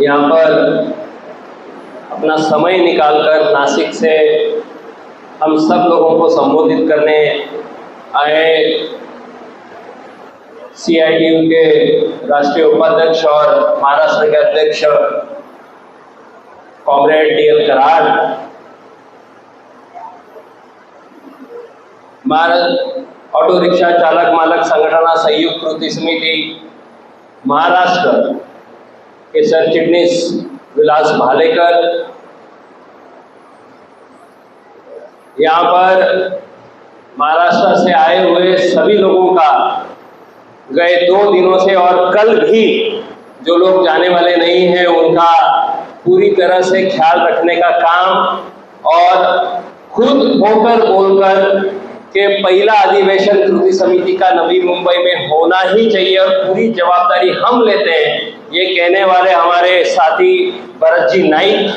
यहाँ पर अपना समय निकालकर नासिक से हम सब लोगों को संबोधित करने आए CITU के राष्ट्रीय उपाध्यक्ष और महाराष्ट्र के अध्यक्ष comrade DL Karad, Bharat auto rickshaw चालक मालक संघटना संयुक्त कृति समिति महाराष्ट्र के सरचिटनीस विलास भालेकर, यहाँ पर महाराष्ट्र से आए हुए सभी लोगों का गए 2 दिनों से और कल भी जो लोग जाने वाले नहीं हैं उनका पूरी तरह से ख्याल रखने का काम और खुद होकर बोलकर के पहला अधिवेशन कृति समिति का नवी मुंबई में होना ही चाहिए और पूरी जवाबदारी हम लेते हैं, ये कहने वाले हमारे साथी भरत जी नाइक,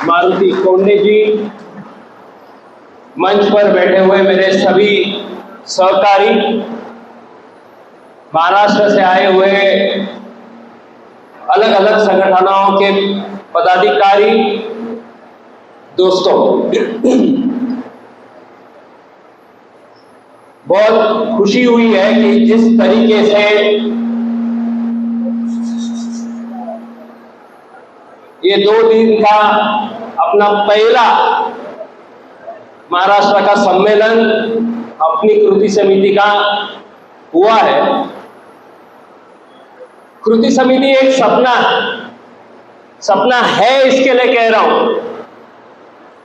मारुति कोंडे जी, मंच पर बैठे हुए मेरे सभी सहकारी, महाराष्ट्र से आए हुए अलग अलग संगठनों के पदाधिकारी, दोस्तों, बहुत खुशी हुई है कि जिस तरीके से ये 2 दिन का अपना पहला महाराष्ट्र का सम्मेलन अपनी कृति समिति का हुआ है। कृति समिति एक सपना है इसके लिए कह रहा हूं,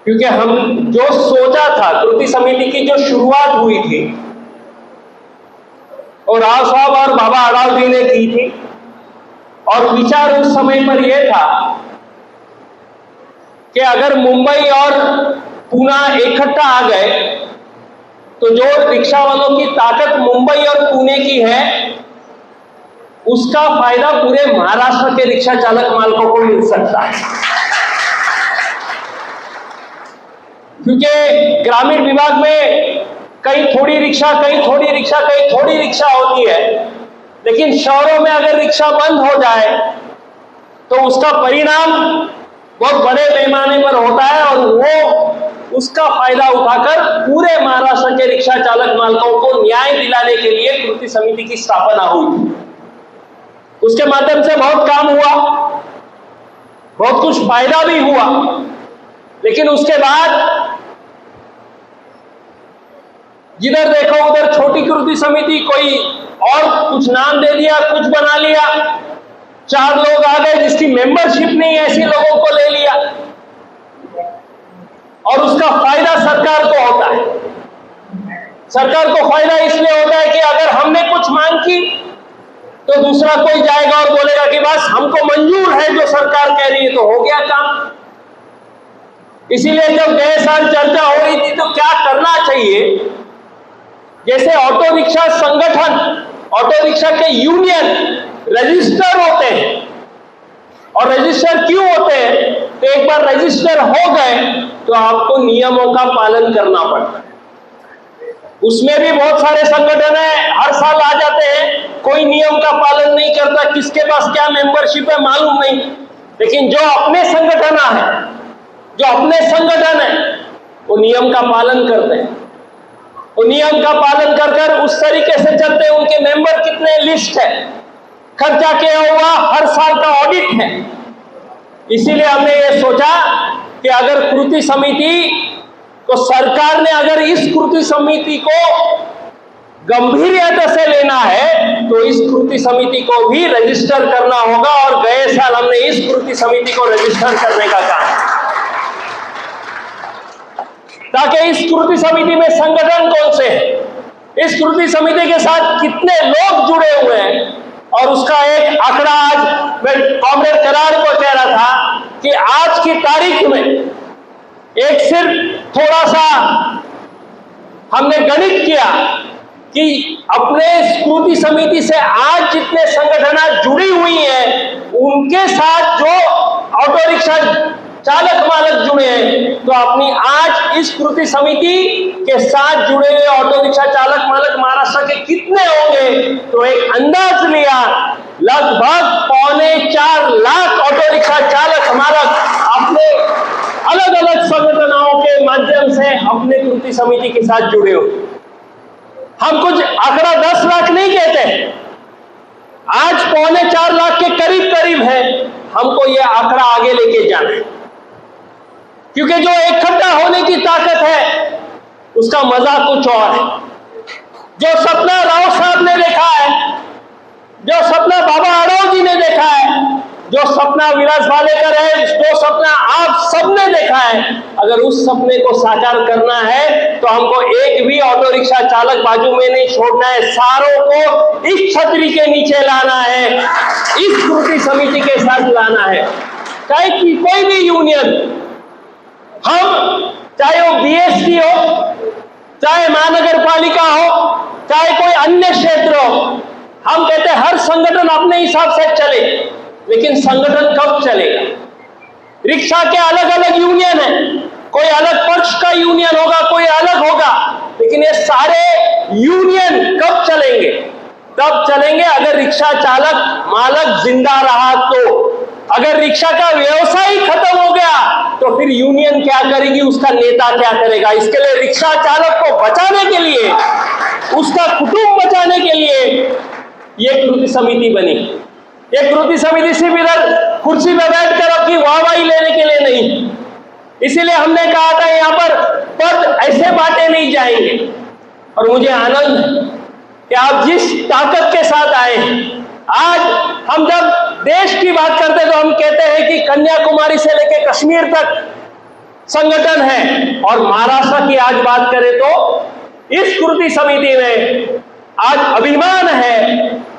क्योंकि हम जो सोचा था, कृति समिति की जो शुरुआत हुई थी और राव साहब और बाबा अडाव जी ने की थी, और विचार उस समय पर यह था कि अगर मुंबई और पूना इकट्ठा आ गए तो जो रिक्शा वालों की ताकत मुंबई और पुणे की है उसका फायदा पूरे महाराष्ट्र के रिक्शा चालक मालकों को मिल सकता है। क्योंकि ग्रामीण विभाग में कहीं थोड़ी रिक्शा, कहीं थोड़ी रिक्शा, कहीं थोड़ी रिक्शा होती है, लेकिन शहरों में अगर रिक्शा बंद हो जाए तो उसका परिणाम बहुत बड़े पैमाने पर होता है और वो उसका फायदा उठाकर पूरे महाराष्ट्र के रिक्शा चालक मालकों को न्याय दिलाने के लिए कृति समिति की स्थापना हुई। उसके माध्यम से बहुत काम हुआ, बहुत कुछ फायदा भी हुआ, लेकिन उसके बाद जिधर देखो उधर छोटी कृति समिति, कोई और कुछ नाम दे दिया, कुछ बना लिया, 4 लोग आ गए जिसकी मेंबरशिप नहीं है, ऐसे लोगों को ले लिया और उसका फायदा सरकार को होता है। सरकार को फायदा इसलिए होता है कि अगर हमने कुछ मांग की तो दूसरा कोई जाएगा और बोलेगा कि बस हमको मंजूर है जो सरकार कह रही है, तो हो गया काम। इसीलिए जब गए साल चर्चा हो रही थी तो क्या करना चाहिए, जैसे ऑटो रिक्शा संगठन, ऑटो रिक्शा के यूनियन रजिस्टर होते हैं, और रजिस्टर क्यों होते हैं, तो एक बार रजिस्टर हो गए तो आपको नियमों का पालन करना पड़ता है। उसमें भी बहुत सारे संगठन है, हर साल आ जाते हैं, कोई नियम का पालन नहीं करता, किसके पास क्या मेंबरशिप है मालूम नहीं, लेकिन जो अपने संगठन है वो नियम का पालन करते हैं, वो नियम का पालन कर उस तरीके से चलते हैं। उनके मेंबर कितने, लिस्ट है, खर्चा क्या हुआ, हर साल का ऑडिट है। इसीलिए हमने ये सोचा कि अगर कृति समिति को, सरकार ने अगर इस कृति समिति को गंभीरता से लेना है तो इस कृति समिति को भी रजिस्टर करना होगा, और गए साल हमने इस कृति समिति को रजिस्टर करने का काम, ताकि इस कृति समिति में संगठन कौन से हैं, इस कृति समिति के साथ कितने लोग जुड़े हुए हैं, और उसका एक आंकड़ा आज मैं कॉमरेड कराड को कह रहा था कि आज की तारीख में एक सिर्फ थोड़ा सा हमने गणित किया कि अपने कृति समिति से आज जितने संगठन जुड़ी हुई हैं उनके साथ जो ऑटो रिक्शा चालक मालक जुड़े हैं, तो अपनी आज इस कृति समिति के साथ जुड़े हुए ऑटो रिक्शा चालक मालक महाराष्ट्र के कितने होंगे, तो एक अंदाज लिया लगभग 3.25 लाख ऑटो रिक्शा चालक हमारा अपने अलग अलग संगठनों के माध्यम से अपने कृति समिति के साथ जुड़े हो। हम कुछ आंकड़ा 10 लाख नहीं कहते, आज 3.25 लाख के करीब करीब है। हमको यह आंकड़ा आगे लेके जाना है, क्योंकि जो इकट्ठा होने की ताकत है उसका मजा कुछ और है। जो सपना राव साहब ने देखा है, जो सपना बाबा अड़ाव जी ने देखा है, जो सपना विलास वालेकर है, जो सपना आप सबने देखा है, अगर उस सपने को साकार करना है तो हमको एक भी ऑटो रिक्शा चालक बाजू में नहीं छोड़ना है, सारों को इस छतरी के नीचे लाना है, इस कृति समिति के साथ लाना है। चाहे कि कोई भी यूनियन, हम चाहे वो बीएसटी हो, चाहे महानगर पालिका हो, चाहे कोई अन्य क्षेत्र हो, हम कहते हैं हर संगठन अपने हिसाब से चले, लेकिन संगठन कब चलेगा? रिक्शा के अलग अलग यूनियन है, कोई अलग पक्ष का यूनियन होगा, कोई अलग होगा, लेकिन ये सारे यूनियन कब चलेंगे? तब चलेंगे अगर रिक्शा चालक मालक जिंदा रहा तो। अगर रिक्शा का व्यवसाय खत्म हो गया तो फिर यूनियन क्या करेगी, उसका नेता क्या करेगा? इसके लिए रिक्शा चालक को बचाने के लिए, उसका कुटुंब बचाने के लिए ये कृति समिति बनी। ये कृति समिति सिर्फ इधर कुर्सी पे बैठकर अपनी वाहवाही लेने के लिए नहीं, इसीलिए हमने कहा था यहाँ पर पद ऐसे बांटे नहीं जाएंगे। और मुझे आनंद है कि आप जिस ताकत के साथ आए हैं। आज हम जब देश की बात करते तो हम कहते हैं कि कन्याकुमारी से लेकर कश्मीर तक संगठन है, और महाराष्ट्र की आज बात करें तो इस कृति समिति में आज अभिमान है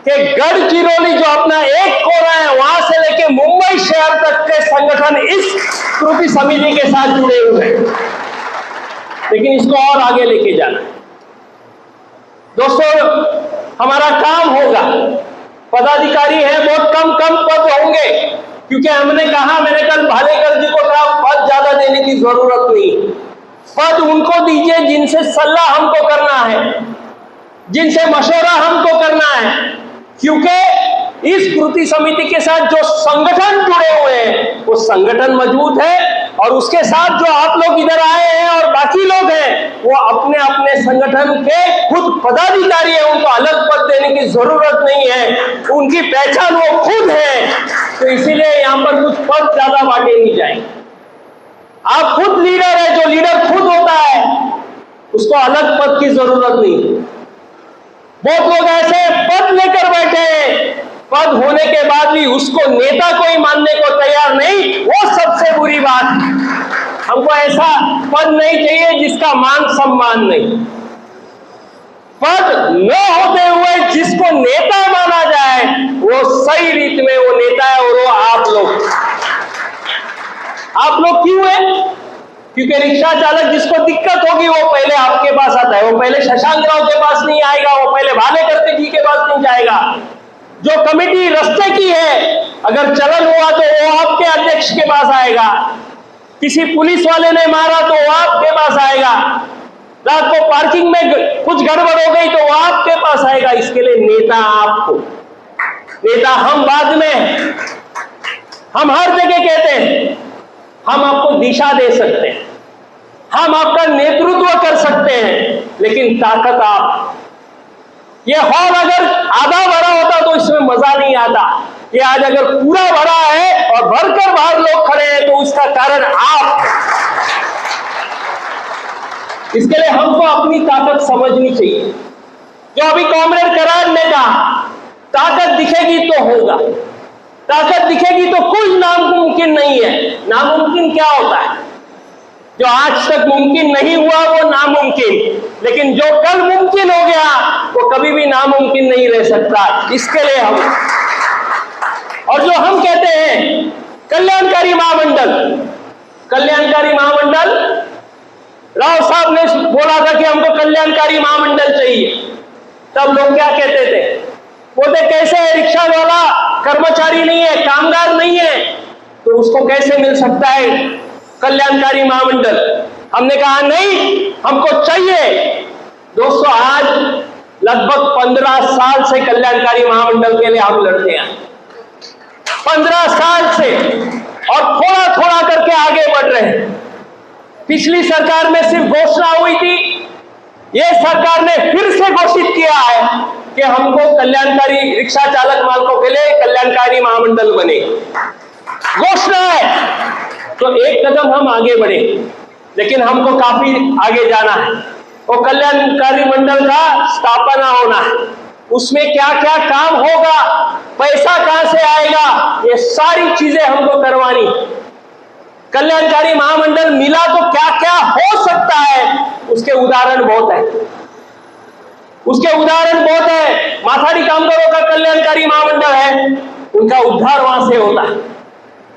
कि गढ़चिरौली जो अपना एक कोना है, वहां से लेकर मुंबई शहर तक के संगठन इस कृति समिति के साथ जुड़े हुए हैं। लेकिन इसको और आगे लेके जाना है दोस्तों, हमारा काम होगा। पदाधिकारी है, बहुत कम पद होंगे, क्योंकि हमने कहा, मैंने कल भालेकर जी को कहा, पद ज्यादा देने की जरूरत नहीं। पद उनको दीजिए जिनसे सलाह हमको करना है, जिनसे मशवरा हमको करना है, क्योंकि इस कृति समिति के साथ जो संगठन जुड़े हुए हैं वो संगठन मजबूत है, और उसके साथ जो आप लोग इधर आए हैं और बाकी लोग हैं वो अपने अपने संगठन के खुद पदाधिकारी हैं, उनको अलग पद देने की जरूरत नहीं है, उनकी पहचान वो खुद है। तो इसीलिए यहाँ पर कुछ पद ज्यादा बांटे नहीं जाएंगे। आप खुद लीडर है, जो लीडर खुद होता है उसको अलग पद की जरूरत नहीं। बहुत लोग ऐसे पद लेकर बैठे हैं, पद होने के बाद भी उसको नेता कोई मानने को तैयार नहीं, वो सबसे बुरी बात। हमको ऐसा पद नहीं चाहिए जिसका मान सम्मान नहीं। पद न होते हुए जिसको नेता माना जाए वो सही रीत में वो नेता है, और वो आप लोग क्यों है? क्योंकि रिक्शा चालक जिसको दिक्कत होगी वो पहले आपके पास आता है, वो पहले शशांक राव के पास नहीं आएगा, वो पहले भालेकर जी के पास नहीं जाएगा। जो कमेटी रास्ते की है, अगर चलन हुआ तो वो आपके अध्यक्ष के पास आएगा, किसी पुलिस वाले ने मारा तो वो आपके पास आएगा, रात को पार्किंग में कुछ गड़बड़ हो गई तो वो आपके पास आएगा। इसके लिए नेता आपको, नेता हम बाद में। हम हर जगह कहते हैं हम आपको दिशा दे सकते हैं, हम आपका नेतृत्व कर सकते हैं, लेकिन ताकत आप। ये हॉल अगर आधा भरा होता तो इसमें मजा नहीं आता। ये आज अगर पूरा भरा है और भरकर बाहर लोग खड़े हैं तो उसका कारण आप। इसके लिए हमको अपनी ताकत समझनी चाहिए। जो अभी कॉमरेड करार ने कहा, ताकत दिखेगी तो होगा, ताकत दिखेगी तो कुछ नामुमकिन नहीं है। नामुमकिन क्या होता है? जो आज तक मुमकिन नहीं हुआ वो नामुमकिन, लेकिन जो कल मुमकिन हो गया वो कभी भी नामुमकिन नहीं रह सकता। इसके लिए हम, और जो हम कहते हैं कल्याणकारी महामंडल, कल्याणकारी महामंडल, राव साहब ने बोला था कि हमको कल्याणकारी महामंडल चाहिए, तब लोग क्या कहते थे? बोलते कैसे है, रिक्शा वाला कर्मचारी नहीं है, कामगार नहीं है, तो उसको कैसे मिल सकता है कल्याणकारी महामंडल? हमने कहा नहीं, हमको चाहिए। दोस्तों, आज लगभग 15 साल से कल्याणकारी महामंडल के लिए हम लड़ते हैं, 15 साल से, और थोड़ा थोड़ा करके आगे बढ़ रहे हैं। पिछली सरकार में सिर्फ घोषणा हुई थी, यह सरकार ने फिर से घोषित किया है कि हमको कल्याणकारी रिक्शा चालक मालकों के लिए कल्याणकारी महामंडल बने, घोषणा है। तो एक कदम हम आगे बढ़े, लेकिन हमको काफी आगे जाना है। वो कल्याणकारी मंडल का स्थापना होना है, उसमें क्या क्या काम होगा, पैसा कहां से आएगा, ये सारी चीजें हमको करवानी। कल्याणकारी महामंडल मिला तो क्या क्या हो सकता है, उसके उदाहरण बहुत है, उसके उदाहरण बहुत है। माथाडी कामगारों का कल्याणकारी महामंडल है, उनका उद्धार वहां से होता है।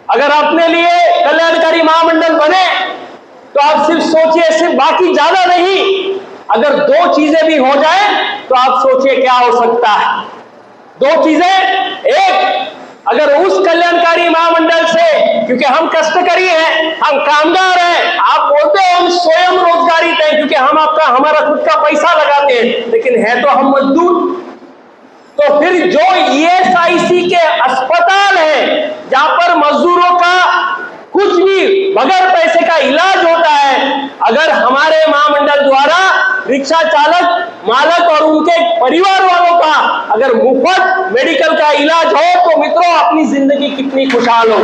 अगर अपने लिए कल्याणकारी महामंडल बने तो आप सिर्फ सोचिए, सिर्फ बाकी ज्यादा नहीं, अगर 2 चीजें भी हो जाए तो आप सोचिए क्या हो सकता है। 2 चीजें, एक, अगर उस कल्याणकारी महामंडल से, क्योंकि हम कष्टकरी हैं, हम कामगार हैं, आप बोलते हैं हम स्वयं रोजगारित हैं क्योंकि हम हमारा खुद का पैसा लगाते हैं, लेकिन है तो हम मजदूर। तो फिर जो ESIC के अस्पताल है, जहां पर मजदूरों का कुछ भी बगैर पैसे का इलाज होता है, अगर हमारे महामंडल द्वारा रिक्शा चालक मालक और उनके परिवार वालों का अगर मुफ्त मेडिकल का इलाज हो, तो मित्रों अपनी जिंदगी कितनी खुशहाल हो।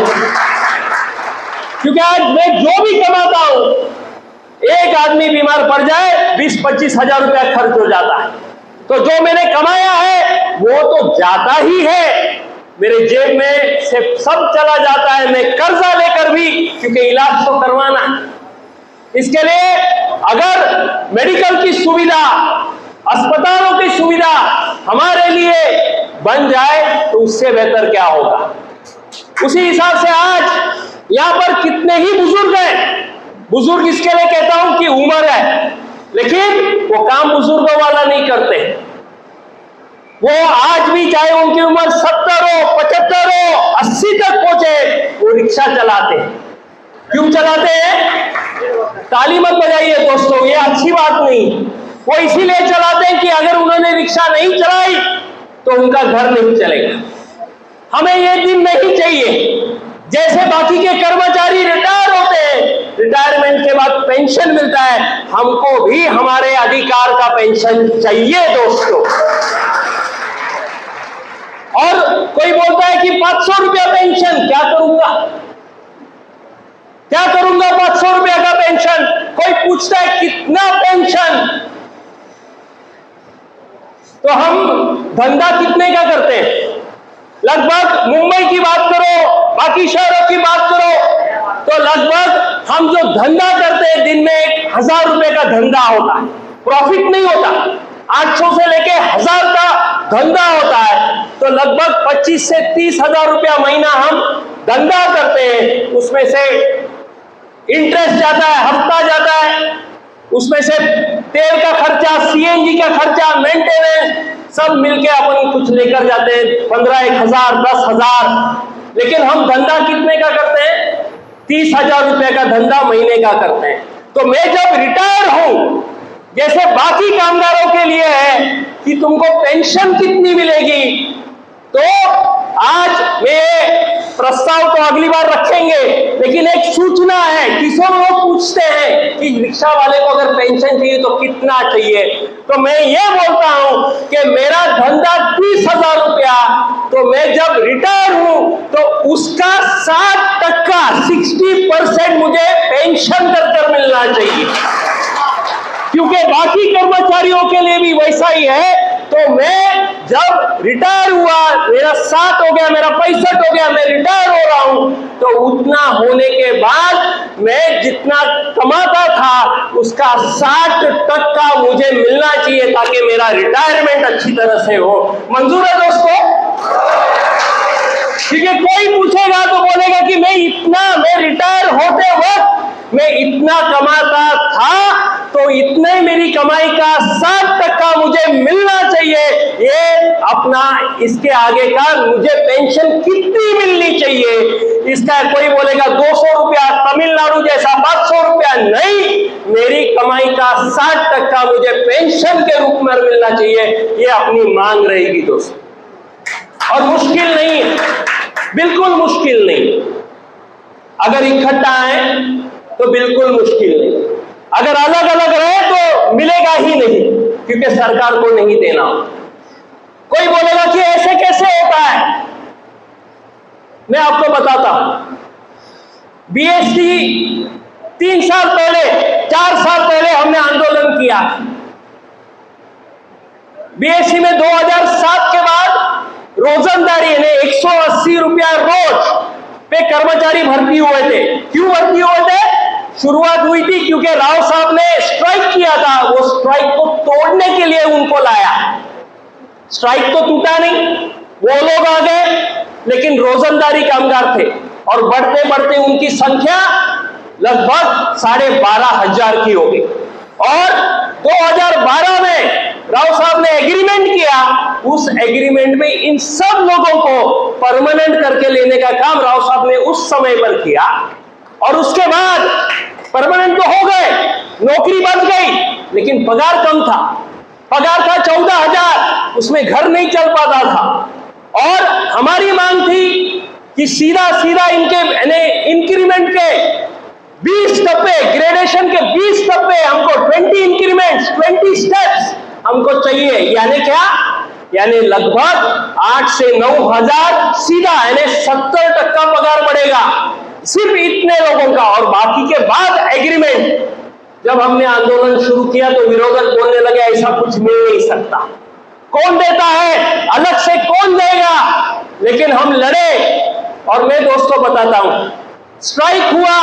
क्योंकि आज मैं जो भी कमाता हूं, एक आदमी बीमार पड़ जाए 20-25 हजार रुपया खर्च हो जाता है, तो जो मैंने कमाया है वो तो जाता ही है, मेरे जेब में से सब चला जाता है, मैं कर्जा लेकर भी, क्योंकि इलाज तो करवाना है। इसके लिए अगर मेडिकल की सुविधा, अस्पतालों की सुविधा हमारे लिए बन जाए तो उससे बेहतर क्या होगा। उसी हिसाब से आज यहां पर कितने ही बुजुर्ग हैं, बुजुर्ग इसके लिए कहता हूं कि उम्र है, लेकिन वो काम बुजुर्गों वाला नहीं करते। वो आज भी चाहे उनकी उम्र 70 हो, 75 हो, 80 तक पहुंचे, वो रिक्शा चलाते हैं। क्यों चलाते हैं? ताली मत बजाइए दोस्तों, ये अच्छी बात नहीं। वो इसीलिए चलाते हैं कि अगर उन्होंने रिक्शा नहीं चलाई तो उनका घर नहीं चलेगा। हमें ये दिन नहीं चाहिए। जैसे बाकी के कर्मचारी रिटायर होते हैं, रिटायरमेंट के बाद पेंशन मिलता है, हमको भी हमारे अधिकार का पेंशन चाहिए दोस्तों। और कोई बोलता है कि 500 रुपया पेंशन, क्या करूंगा, क्या करूंगा 500 रुपया का पेंशन। कोई पूछता है कितना पेंशन, तो हम धंधा कितने का करते हैं। लगभग मुंबई की बात करो, बाकी शहरों की बात करो, तो लगभग हम जो धंधा करते हैं दिन में 1000 रुपए का धंधा होता है, प्रॉफिट नहीं होता। 800 से लेके 1000 का धंधा होता है, तो लगभग 25 से 30 हजार रुपया महीना हम धंधा करते हैं। उसमें से इंटरेस्ट जाता है, हफ्ता जाता है, उसमें से तेल का खर्चा, CNG का खर्चा, मेंटेनेंस, सब मिलके अपन कुछ लेकर जाते हैं 15,000, 10,000। लेकिन हम धंधा कितने का करते हैं? 30,000 रुपए का धंधा महीने का करते हैं। तो मैं जब रिटायर हूं, जैसे बाकी कामगारों के लिए है कि तुमको पेंशन कितनी मिलेगी, तो आज मैं प्रस्ताव तो अगली बार रखेंगे, लेकिन एक सूचना है। किसान लोग पूछते हैं कि रिक्शा वाले को अगर पेंशन चाहिए तो कितना चाहिए, तो मैं ये बोलता हूं कि मेरा धंधा 30,000 रुपया, तो मैं जब रिटायर हूं तो उसका 60% मुझे पेंशन कर मिलना चाहिए, क्योंकि बाकी कर्मचारियों के लिए भी वैसा ही है। तो मैं जब रिटायर हुआ, मेरा 60 हो गया, मेरा 65 हो गया, मैं रिटायर हो रहा हूं, तो उतना होने के बाद मैं जितना कमाता था उसका 60% मुझे मिलना चाहिए, ताकि मेरा रिटायरमेंट अच्छी तरह से हो। मंजूर है दोस्तों? क्योंकि कोई पूछेगा तो बोलेगा कि मैं रिटायर होते वक्त मैं इतना कमाता था, तो इतने मेरी कमाई का 60% मुझे मिलना चाहिए। ये अपना इसके आगे का मुझे पेंशन कितनी मिलनी चाहिए, इसका कोई बोलेगा 200 रुपया, तमिलनाडु जैसा 500 रुपया, नहीं, मेरी कमाई का 60% मुझे पेंशन के रूप में मिलना चाहिए, ये अपनी मांग रहेगी दोस्तों। और मुश्किल नहीं है, बिल्कुल मुश्किल नहीं। अगर इकट्ठा है तो बिल्कुल मुश्किल नहीं, अगर अलग अलग रहे तो मिलेगा ही नहीं, क्योंकि सरकार को नहीं देना। कोई बोलेगा कि ऐसे कैसे होता है, मैं आपको बताता हूं। बीएसटी 3 साल पहले, 4 साल पहले हमने आंदोलन किया। बीएसटी में 2007 के बाद रोजंदारी यानी 180 रुपया रोज पे कर्मचारी भर्ती हुए थे। क्यों भर्ती हुए थे? शुरुआत हुई थी क्योंकि राव साहब ने स्ट्राइक किया था, वो स्ट्राइक को तोड़ने के लिए उनको लाया। स्ट्राइक तो टूटा नहीं, वो लोग आ गए, लेकिन रोजंदारी कामगार थे और बढ़ते बढ़ते उनकी संख्या लगभग 12,500 की हो गई। और 2012 में राव साहब ने एग्रीमेंट किया, उस एग्रीमेंट में इन सब लोगों को परमानेंट करके लेने का काम राव साहब ने उस समय पर किया। और उसके बाद परमानेंट तो हो गए, नौकरी बन गई, लेकिन पगार कम था। पगार था 14,000, उसमें घर नहीं चल पाता था। और हमारी मांग थी कि सीधा सीधा इनके इंक्रीमेंट के 20 टप्पे, ग्रेडेशन के 20 टप्पे, हमको 20 इंक्रीमेंट्स, 20 स्टेप्स हमको चाहिए। यानी क्या? यानी लगभग 8 से 9,000 सीधा, यानी 70% पगार बढ़ेगा सिर्फ इतने लोगों का। और बाकी के बाद एग्रीमेंट। जब हमने आंदोलन शुरू किया तो विरोधक बोलने लगे ऐसा कुछ मिल नहीं सकता, कौन देता है, अलग से कौन देगा। लेकिन हम लड़े और मैं दोस्तों बताता हूं, स्ट्राइक हुआ,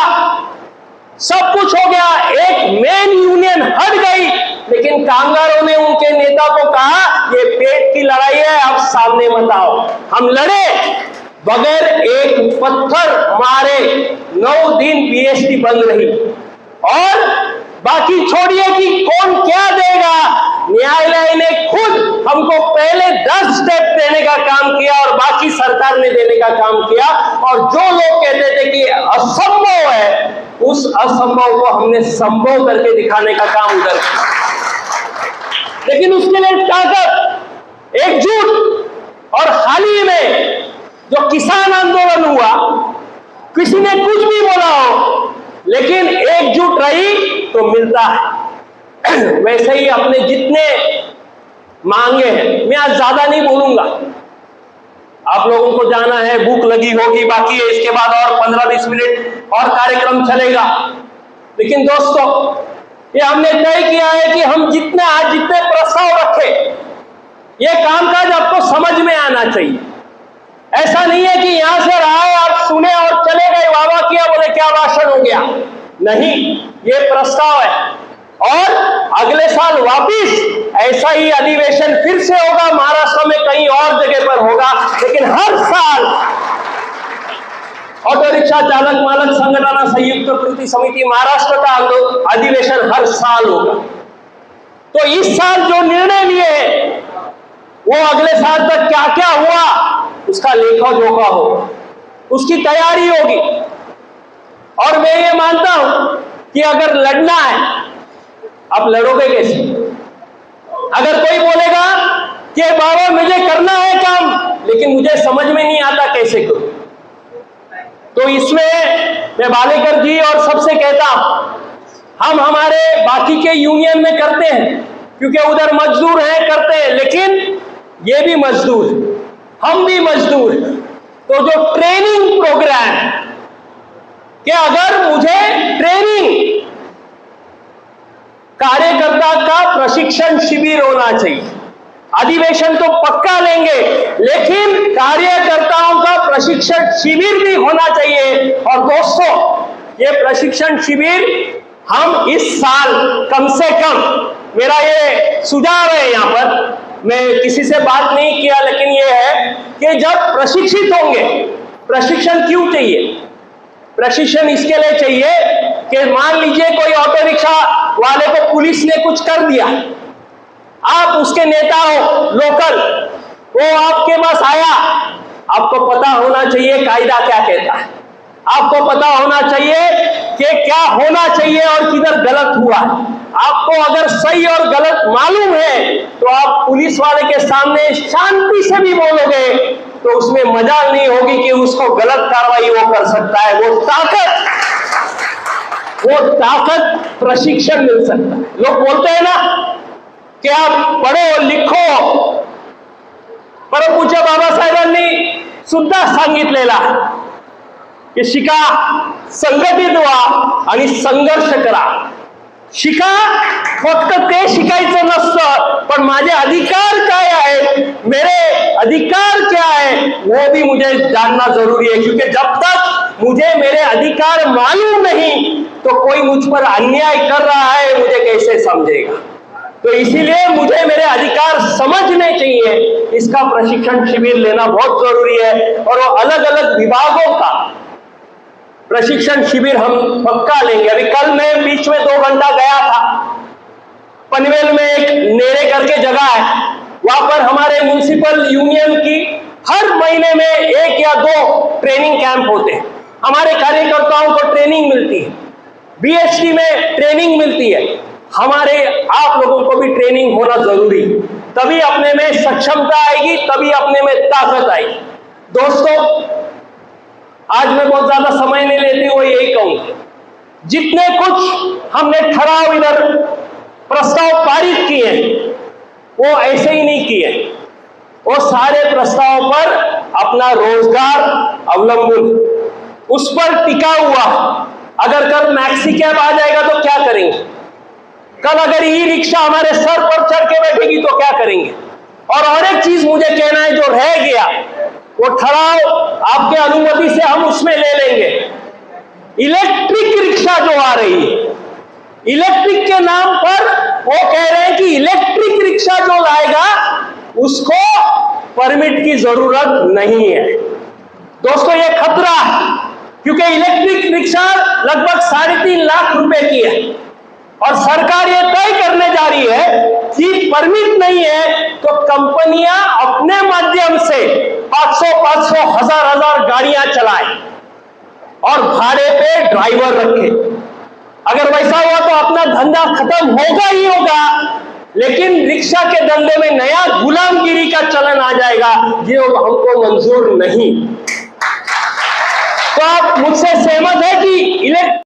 सब कुछ हो गया, एक मेन यूनियन हट गई, लेकिन कामगारों ने उनके नेता को कहा ये पेट की लड़ाई है, अब सामने मत आओ। हम लड़े, बगैर एक पत्थर मारे 9 दिन बीएसटी बंद रही। और बाकी छोड़िए कि कौन क्या देगा, न्यायालय ने खुद हमको पहले 10 स्टेप देने का काम किया और बाकी सरकार ने देने का काम किया। और जो लोग कहते थे कि असंभव है, उस असंभव को हमने संभव करके दिखाने का काम उधर किया। लेकिन उसके लिए ताकत, एकजुट। और हाल ही में जो किसान आंदोलन हुआ, किसी ने कुछ भी बोला हो, लेकिन एकजुट रही तो मिलता है। वैसे ही अपने जितने मांगे हैं, मैं आज ज्यादा नहीं बोलूंगा, आप लोगों को जाना है, भूख लगी होगी, बाकी है इसके बाद और 15-20 मिनट और कार्यक्रम चलेगा। लेकिन दोस्तों, ये हमने तय किया है कि हम जितने प्रस्ताव रखे, ये कामकाज आपको समझ में आना चाहिए। ऐसा नहीं है कि यहां से रहा आप सुने और चले गए, वाह किया, बोले क्या भाषण हो गया। नहीं, ये प्रस्ताव है। और अगले साल वापिस ऐसा ही अधिवेशन फिर से होगा, महाराष्ट्र में कहीं और जगह पर होगा। लेकिन हर साल ऑटो रिक्शा चालक मालक संघटना संयुक्त कृति समिति महाराष्ट्र का अधिवेशन हर साल होगा। तो इस साल जो निर्णय लिए वो अगले साल तक क्या क्या हुआ उसका लेखा जोखा होगा, उसकी तैयारी होगी। और मैं ये मानता हूं कि अगर लड़ना है, आप लड़ोगे कैसे? अगर कोई बोलेगा कि बाबा मुझे करना है काम, लेकिन मुझे समझ में नहीं आता कैसे करूं, तो इसमें मैं बालेकर जी और सबसे कहता हूं, हम हमारे बाकी के यूनियन में करते हैं क्योंकि उधर मजदूर हैं, करते हैं, लेकिन ये भी मजदूर, हम भी मजदूर। तो जो ट्रेनिंग प्रोग्राम कि अगर मुझे ट्रेनिंग, कार्यकर्ता का प्रशिक्षण शिविर होना चाहिए। अधिवेशन तो पक्का लेंगे, लेकिन कार्यकर्ताओं का प्रशिक्षण शिविर भी होना चाहिए। और दोस्तों, ये प्रशिक्षण शिविर हम इस साल कम से कम, मेरा ये सुझाव है, यहां पर मैं किसी से बात नहीं किया, लेकिन ये है कि जब प्रशिक्षित होंगे, प्रशिक्षण क्यों चाहिए? प्रशिक्षण इसके लिए चाहिए कि मान लीजिए कोई ऑटो रिक्शा वाले को पुलिस ने कुछ कर दिया, आप उसके नेता हो लोकल, वो आपके पास आया, आपको पता होना चाहिए कायदा क्या कहता है, आपको पता होना चाहिए कि क्या होना चाहिए और किधर गलत हुआ है। आपको अगर सही और गलत मालूम है तो आप पुलिस वाले के सामने शांति से भी बोलोगे तो उसमें मजाल नहीं होगी कि उसको गलत कार्रवाई वो कर सकता है। वो ताकत प्रशिक्षण मिल सकता है। लोग बोलते हैं ना कि आप पढ़ो लिखो, परमपूज्य बाबासाहेबांनी सुद्धा सांगितलेला की शिका, संघटित व्हा आणि संघर्ष करा। शिका, फक्त ते शिकायचं नसतं, पण माझे अधिकार काय आहेत, मेरे अधिकार क्या है, वो भी मुझे जानना जरूरी है। क्योंकि जब तक मुझे मेरे अधिकार मालूम नहीं तो कोई मुझ पर अन्याय कर रहा है मुझे कैसे समझेगा। तो इसीलिए मुझे मेरे अधिकार समझने चाहिए। इसका प्रशिक्षण शिविर लेना बहुत जरूरी है और वो अलग अलग विभागों का प्रशिक्षण शिविर हम पक्का लेंगे। अभी कल मैं बीच में 2 घंटा गया था, पनवेल में एक नेरे करके जगह है, वहां पर हमारे म्युनिसिपल यूनियन की हर महीने में 1 या 2 ट्रेनिंग कैंप होते हैं। हमारे कार्यकर्ताओं को ट्रेनिंग मिलती है, बीएसटी में ट्रेनिंग मिलती है। हमारे आप लोगों को भी ट्रेनिंग होना जरूरी, तभी अपने में सक्षमता आएगी, तभी अपने में ताकत आएगी। दोस्तों, आज मैं बहुत ज्यादा समय नहीं लेती, वो यही कहूंगा, जितने कुछ हमने ठराव इधर प्रस्ताव पारित किए वो ऐसे ही नहीं किए। वो सारे प्रस्ताव पर अपना रोजगार अवलंबन, उस पर टिका हुआ। अगर कल मैक्सी कैब आ जाएगा तो क्या करेंगे? कल अगर ई रिक्शा हमारे सर पर चढ़ के बैठेगी तो क्या करेंगे? और एक चीज मुझे कहना है, जो रह गया वो ठराव आपके अनुमति से हम उसमें ले लेंगे। इलेक्ट्रिक रिक्शा जो आ रही है, इलेक्ट्रिक के नाम पर वो कह रहे हैं कि इलेक्ट्रिक रिक्शा जो लाएगा उसको परमिट की जरूरत नहीं है। दोस्तों, ये खतरा है, क्योंकि इलेक्ट्रिक रिक्शा लगभग 3.5 लाख रुपए की है और सरकार ये तय करने जा रही है कि परमिट नहीं है तो कंपनियां अपने माध्यम से 500 हजार गाड़ियां चलाएं और भाड़े पे ड्राइवर रखे। अगर वैसा हुआ तो अपना धंधा खत्म होगा ही होगा, लेकिन रिक्शा के धंधे में नया गुलामगिरी का चलन आ जाएगा जो हमको मंजूर नहीं। तो आप मुझसे सहमत है कि इलेक्ट्रिक